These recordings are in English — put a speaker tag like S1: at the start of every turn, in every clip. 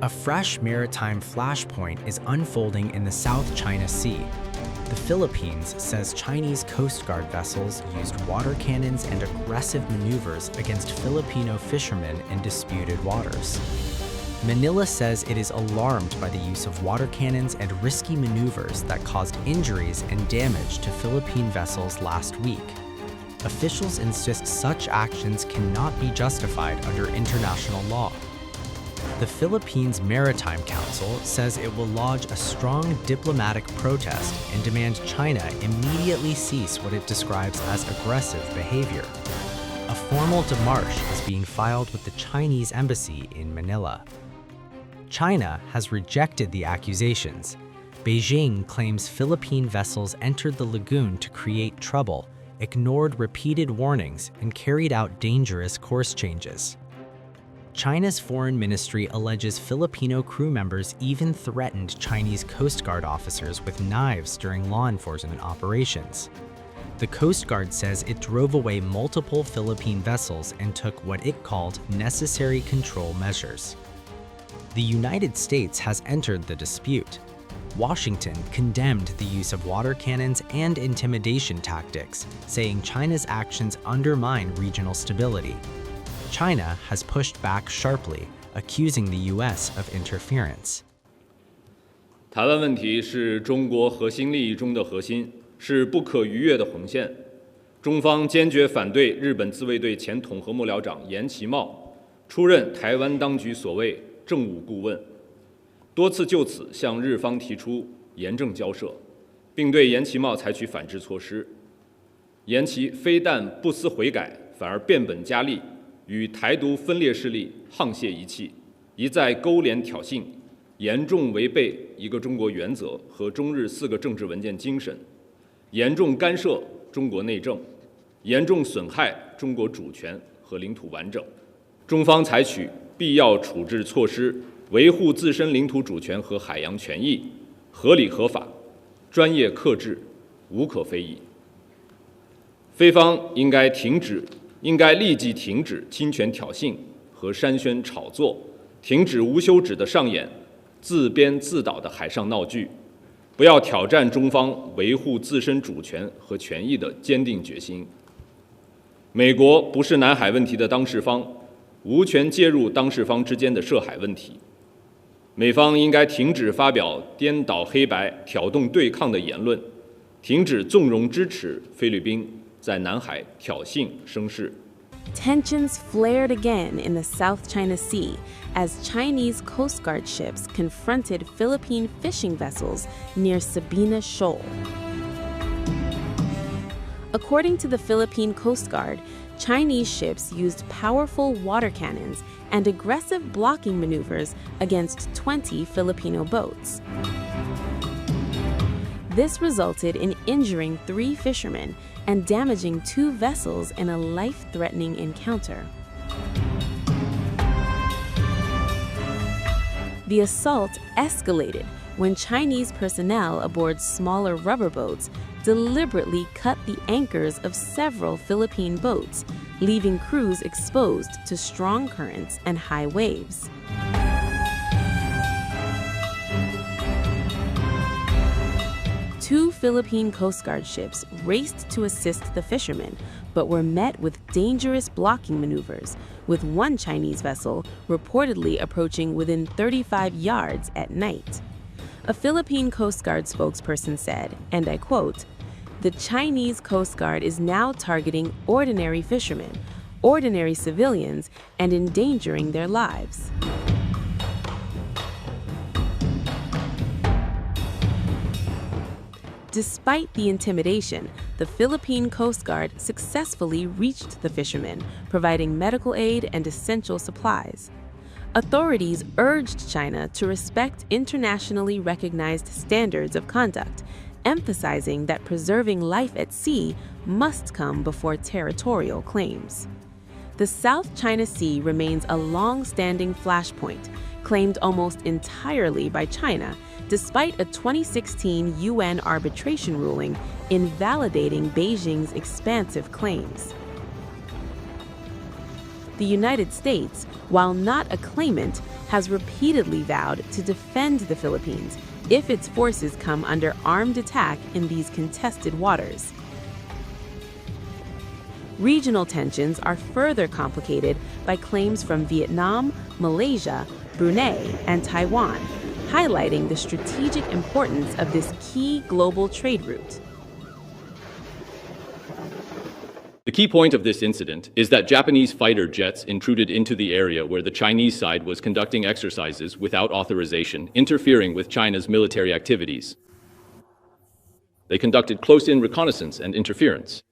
S1: A fresh maritime flashpoint is unfolding in the South China Sea. The Philippines says Chinese Coast Guard vessels used water cannons and aggressive maneuvers against Filipino fishermen in disputed waters. Manila says it is alarmed by the use of water cannons and risky maneuvers that caused injuries and damage to Philippine vessels last week. Officials insist such actions cannot be justified under international law. The Philippines Maritime Council says it will lodge a strong diplomatic protest and demand China immediately cease what it describes as aggressive behavior. A formal démarche is being filed with the Chinese embassy in Manila. China has rejected the accusations. Beijing claims Philippine vessels entered the lagoon to create trouble, ignored repeated warnings, and carried out dangerous course changes. China's foreign ministry alleges Filipino crew members even threatened Chinese Coast Guard officers with knives during law enforcement operations. The Coast Guard says it drove away multiple Philippine vessels and took what it called necessary control measures. The United States has entered the dispute. Washington condemned the use of water cannons and intimidation tactics, saying China's actions undermine regional stability. China has pushed back sharply, accusing the U.S. of interference.
S2: 台湾问题是中国核心利益中的核心，是不可逾越的红线。中方坚决反对日本自卫队前统合幕僚长岩崎茂出任台湾当局所谓政务顾问，多次就此向日方提出严正交涉，并对岩崎茂采取反制措施。岩崎非但不思悔改，反而变本加厉，与台独分裂势力沆瀣一气，一再勾连挑衅，严重违背一个中国原则和中日4个政治文件精神，严重干涉中国内政，严重损害中国主权和领土完整。中方采取必要处置措施，维护自身领土主权和海洋权益，合理合法，专业克制，无可非议。菲方应该立即停止侵权挑衅和煽宣炒作，停止无休止的上演自编自导的海上闹剧，不要挑战中方维护自身主权和权益的坚定决心。美国不是南海问题的当事方，无权介入当事方之间的涉海问题。美方应该停止发表颠倒黑白、挑动对抗的言论，停止纵容支持菲律宾在南海挑衅生事。
S3: Tensions flared again in the South China Sea as Chinese Coast Guard ships confronted Philippine fishing vessels near Sabina Shoal. According to the Philippine Coast Guard, Chinese ships used powerful water cannons and aggressive blocking maneuvers against 20 Filipino boats. This resulted in injuring 3 fishermen and damaging 2 vessels in a life-threatening encounter. The assault escalated when Chinese personnel aboard smaller rubber boats deliberately cut the anchors of several Philippine boats, leaving crews exposed to strong currents and high waves. Two Philippine Coast Guard ships raced to assist the fishermen, but were met with dangerous blocking maneuvers, with one Chinese vessel reportedly approaching within 35 yards at night. A Philippine Coast Guard spokesperson said, and I quote, "The Chinese Coast Guard is now targeting ordinary fishermen, ordinary civilians, and endangering their lives." Despite the intimidation, the Philippine Coast Guard successfully reached the fishermen, providing medical aid and essential supplies. Authorities urged China to respect internationally recognized standards of conduct, emphasizing that preserving life at sea must come before territorial claims. The South China Sea remains a long-standing flashpoint, claimed almost entirely by China, despite a 2016 UN arbitration ruling invalidating Beijing's expansive claims. the United States, while not a claimant, has repeatedly vowed to defend the Philippines if its forces come under armed attack in these contested waters. Regional tensions are further complicated by claims from Vietnam, Malaysia, Brunei, and Taiwan, highlighting the strategic importance of this key global trade route.
S2: The key point of this incident is that Japanese fighter jets intruded into the area where the Chinese side was conducting exercises without authorization, interfering with China's military activities. They conducted close-in reconnaissance and interference.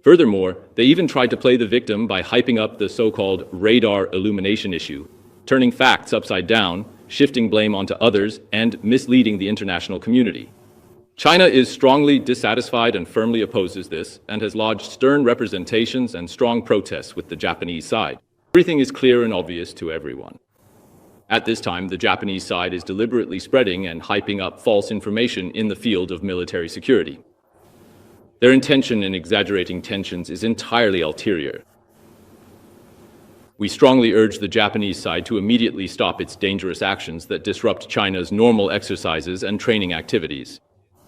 S2: Furthermore, they even tried to play the victim by hyping up the so-called radar illumination issue, turning facts upside down, shifting blame onto others, and misleading the international community. China is strongly dissatisfied and firmly opposes this, and has lodged stern representations and strong protests with the Japanese side. Everything is clear and obvious to everyone. At this time, the Japanese side is deliberately spreading and hyping up false information in the field of military security. Their intention in exaggerating tensions is entirely ulterior. We strongly urge the Japanese side to immediately stop its dangerous actions that disrupt China's normal exercises and training activities.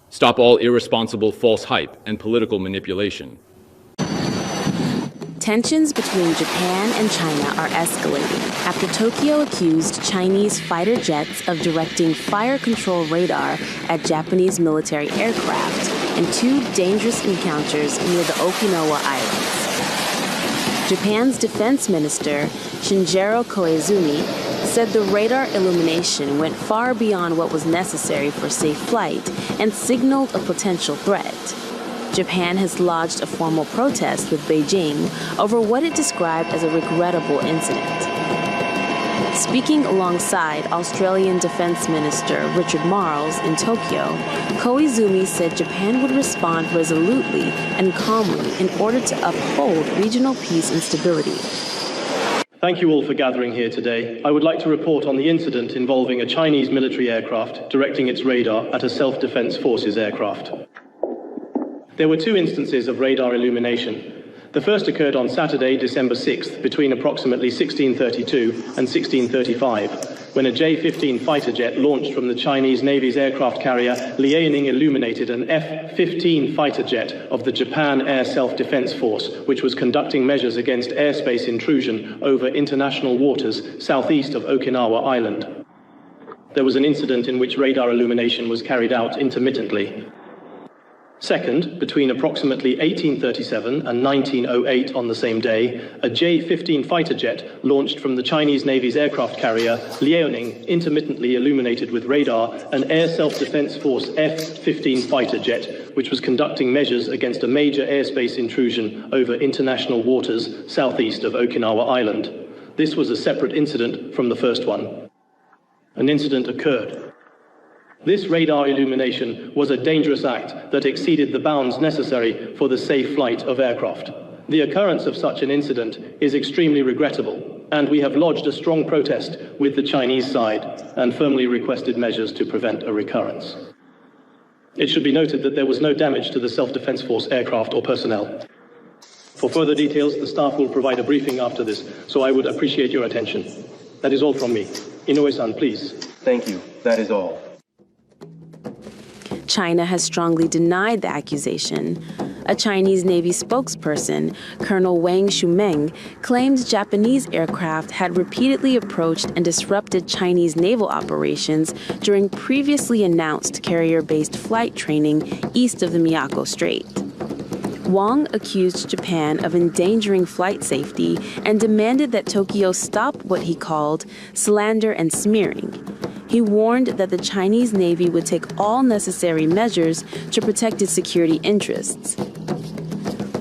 S2: Stop all irresponsible false hype and political manipulation.
S3: Tensions between Japan and China are escalating after Tokyo accused Chinese fighter jets of directing fire control radar at Japanese military aircraft in two dangerous encounters near the Okinawa Islands. Japan's defense minister, Shinjiro Koizumi, said the radar illumination went far beyond what was necessary for safe flight and signaled a potential threat. Japan has lodged a formal protest with Beijing over what it described as a regrettable incident. Speaking alongside Australian Defense Minister Richard Marles in Tokyo, Koizumi said Japan would respond resolutely and calmly in order to uphold regional peace and stability.
S4: Thank you all for gathering here today. I would like to report on the incident involving a Chinese military aircraft directing its radar at a self-defense forces aircraft. There were two instances of radar illumination. The first occurred on Saturday, December 6th, between approximately 16:32 and 16:35, when a J-15 fighter jet launched from the Chinese Navy's aircraft carrier Liaoning illuminated an F-15 fighter jet of the Japan Air Self-Defense Force, which was conducting measures against airspace intrusion over international waters southeast of Okinawa Island. There was an incident in which radar illumination was carried out intermittently. Second, between approximately 18:37 and 19:08 on the same day, a J-15 fighter jet launched from the Chinese Navy's aircraft carrier Liaoning intermittently illuminated with radar an Air Self-Defense Force F-15 fighter jet, which was conducting measures against a major airspace intrusion over international waters southeast of Okinawa Island. This was a separate incident from the first one. An incident occurred. This radar illumination was a dangerous act that exceeded the bounds necessary for the safe flight of aircraft. The occurrence of such an incident is extremely regrettable, and we have lodged a strong protest with the Chinese side and firmly requested measures to prevent a recurrence. It should be noted that there was no damage to the Self-Defense Force aircraft or personnel. For further details, the staff will provide a briefing after this, so I would appreciate your attention. That is all from me. Inoue-san, please.
S5: Thank you. That is all.
S3: China has strongly denied the accusation. A Chinese Navy spokesperson, Colonel Wang Shumeng, claimed Japanese aircraft had repeatedly approached and disrupted Chinese naval operations during previously announced carrier-based flight training east of the Miyako Strait. Wang accused Japan of endangering flight safety and demanded that Tokyo stop what he called slander and smearing. He warned that the Chinese Navy would take all necessary measures to protect its security interests.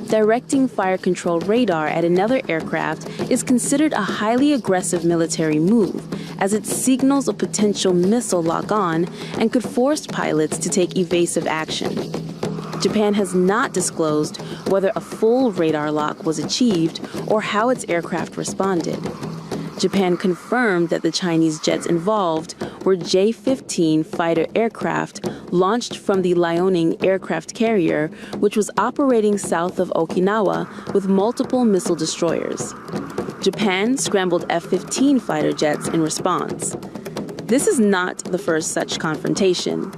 S3: Directing fire control radar at another aircraft is considered a highly aggressive military move, as it signals a potential missile lock-on and could force pilots to take evasive action. Japan has not disclosed whether a full radar lock was achieved or how its aircraft responded. Japan confirmed that the Chinese jets involved were J-15 fighter aircraft launched from the Liaoning aircraft carrier, which was operating south of Okinawa with multiple missile destroyers. Japan scrambled F-15 fighter jets in response. This is not the first such confrontation.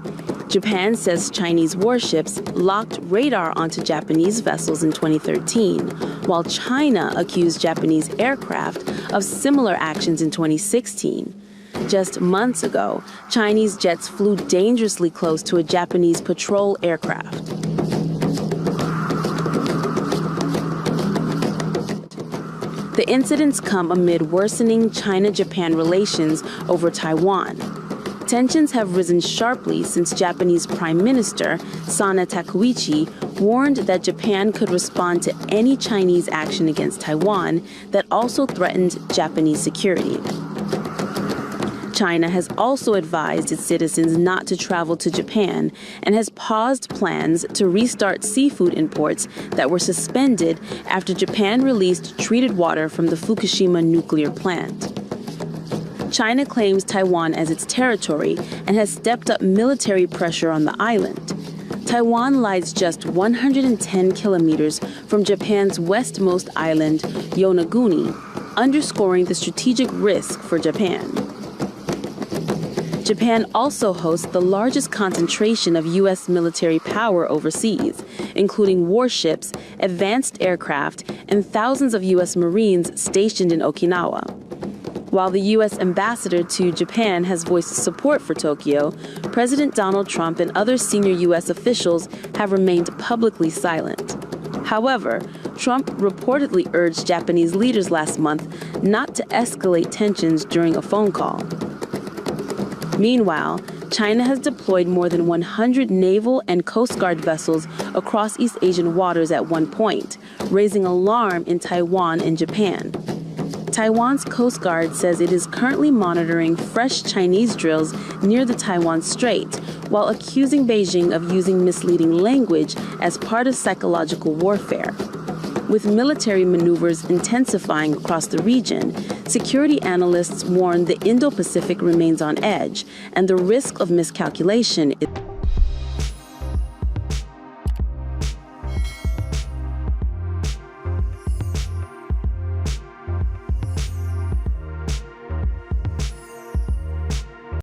S3: Japan says Chinese warships locked radar onto Japanese vessels in 2013, while China accused Japanese aircraft of similar actions in 2016. Just months ago, Chinese jets flew dangerously close to a Japanese patrol aircraft. The incidents come amid worsening China-Japan relations over Taiwan. Tensions have risen sharply since Japanese Prime Minister Sana Takeuchi warned that Japan could respond to any Chinese action against Taiwan that also threatened Japanese security. China has also advised its citizens not to travel to Japan and has paused plans to restart seafood imports that were suspended after Japan released treated water from the Fukushima nuclear plant. China claims Taiwan as its territory and has stepped up military pressure on the island. Taiwan lies just 110 kilometers from Japan's westmost island, Yonaguni, underscoring the strategic risk for Japan. Japan also hosts the largest concentration of U.S. military power overseas, including warships, advanced aircraft, and thousands of U.S. Marines stationed in Okinawa. While the U.S. ambassador to Japan has voiced support for Tokyo, President Donald Trump and other senior U.S. officials have remained publicly silent. However, Trump reportedly urged Japanese leaders last month not to escalate tensions during a phone call. Meanwhile, China has deployed more than 100 naval and Coast Guard vessels across East Asian waters at one point, raising alarm in Taiwan and Japan. Taiwan's Coast Guard says it is currently monitoring fresh Chinese drills near the Taiwan Strait, while accusing Beijing of using misleading language as part of psychological warfare. With military maneuvers intensifying across the region, security analysts warn the Indo-Pacific remains on edge, and the risk of miscalculation is